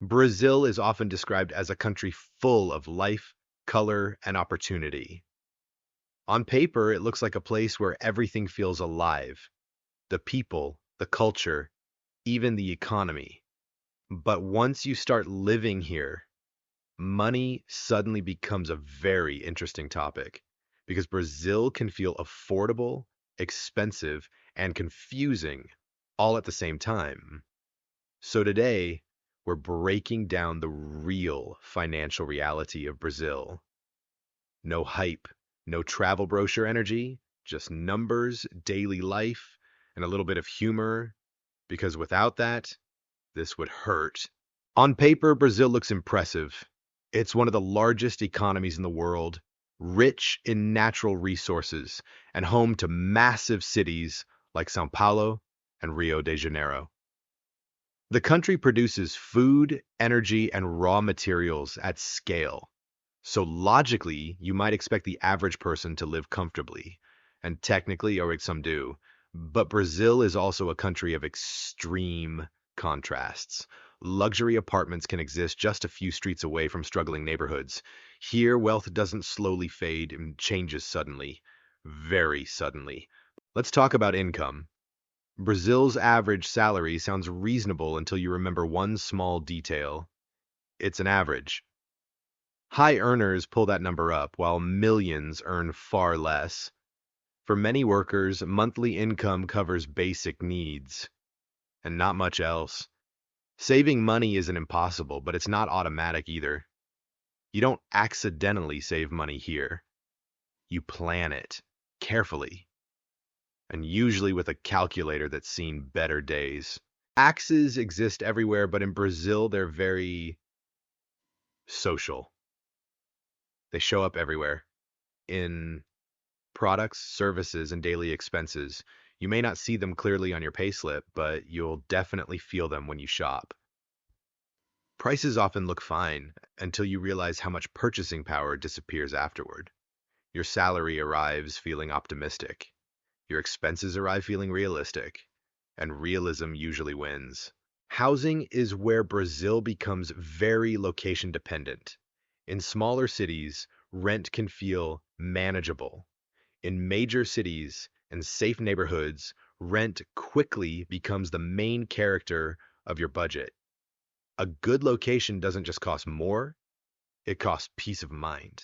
Brazil is often described as a country full of life, color, and opportunity. On paper, it looks like a place where everything feels alive: the people, the culture, even the economy. But once you start living here, money suddenly becomes a very interesting topic because Brazil can feel affordable, expensive, and confusing all at the same time. So today, we're breaking down the real financial reality of Brazil. No hype, no travel brochure energy, just numbers, daily life, and a little bit of humor, because without that, this would hurt. On paper, Brazil looks impressive. It's one of the largest economies in the world, rich in natural resources, and home to massive cities like Sao Paulo and Rio de Janeiro. The country produces food, energy, and raw materials at scale. So logically, you might expect the average person to live comfortably. And technically, or some do. But Brazil is also a country of extreme contrasts. Luxury apartments can exist just a few streets away from struggling neighborhoods. Here, wealth doesn't slowly fade and changes suddenly, very suddenly. Let's talk about income. Brazil's average salary sounds reasonable until you remember one small detail. It's an average. High earners pull that number up, while millions earn far less. For many workers, monthly income covers basic needs, and not much else. Saving money isn't impossible, but it's not automatic either. You don't accidentally save money here. You plan it carefully, and usually with a calculator that's seen better days. Taxes exist everywhere, but in Brazil, they're very social. They show up everywhere in products, services, and daily expenses. You may not see them clearly on your payslip, but you'll definitely feel them when you shop. Prices often look fine until you realize how much purchasing power disappears afterward. Your salary arrives feeling optimistic. Your expenses arrive feeling realistic. And realism usually wins. Housing is where Brazil becomes very location dependent. In smaller cities, rent can feel manageable. In major cities and safe neighborhoods, rent quickly becomes the main character of your budget. A good location doesn't just cost more, it costs peace of mind.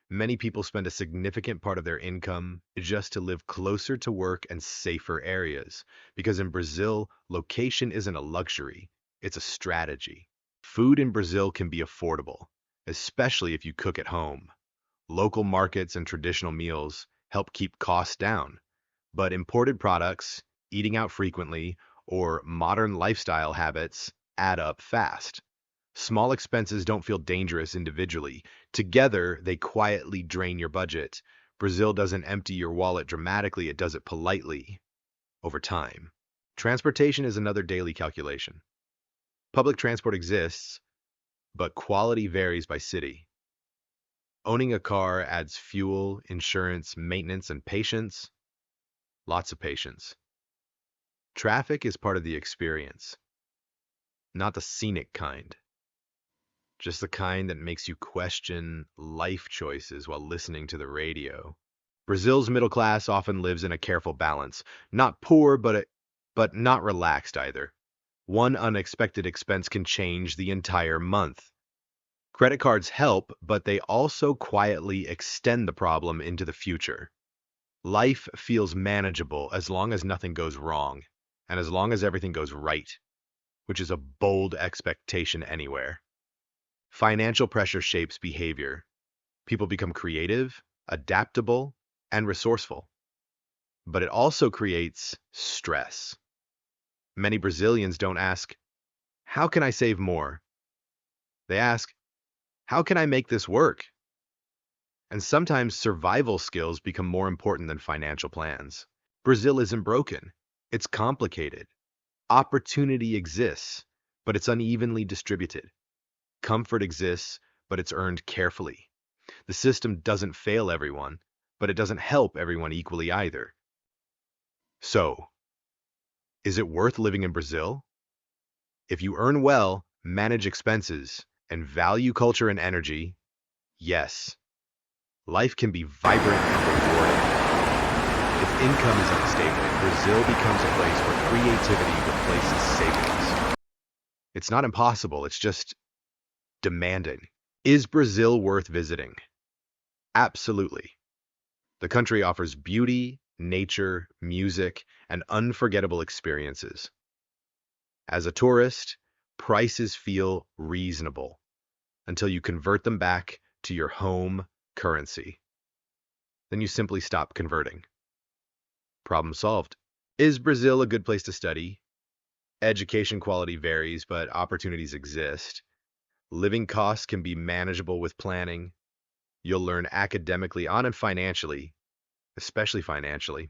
Many people spend a significant part of their income just to live closer to work and safer areas, because in Brazil, location isn't a luxury, it's a strategy. Food in Brazil can be affordable, especially if you cook at home. Local markets and traditional meals help keep costs down, but imported products, eating out frequently, or modern lifestyle habits add up fast. Small expenses don't feel dangerous individually. Together, they quietly drain your budget. Brazil doesn't empty your wallet dramatically, it does it politely over time. Transportation is another daily calculation. Public transport exists, but quality varies by city. Owning a car adds fuel, insurance, maintenance, and patience. Lots of patience. Traffic is part of the experience, not the scenic kind, just the kind that makes you question life choices while listening to the radio. Brazil's middle class often lives in a careful balance, not poor, but not relaxed either. One unexpected expense can change the entire month. Credit cards help, but they also quietly extend the problem into the future. Life feels manageable as long as nothing goes wrong, and as long as everything goes right, which is a bold expectation anywhere. Financial pressure shapes behavior. People become creative, adaptable, and resourceful. But it also creates stress. Many Brazilians don't ask, how can I save more? They ask, how can I make this work? And sometimes survival skills become more important than financial plans. Brazil isn't broken, it's complicated. Opportunity exists, but it's unevenly distributed. Comfort exists, but it's earned carefully. The system doesn't fail everyone, but it doesn't help everyone equally either. So, is it worth living in Brazil? If you earn well, manage expenses, and value culture and energy, yes, life can be vibrant and rewarding. If income is unstable, Brazil becomes a place where creativity replaces savings. It's not impossible, it's just demanding. Is Brazil worth visiting? Absolutely. The country offers beauty, nature, music, and unforgettable experiences. As a tourist, prices feel reasonable until you convert them back to your home currency. Then you simply stop converting. Problem solved. Is Brazil a good place to study? Education quality varies, but opportunities exist. Living costs can be manageable with planning. You'll learn academically on and financially, especially financially.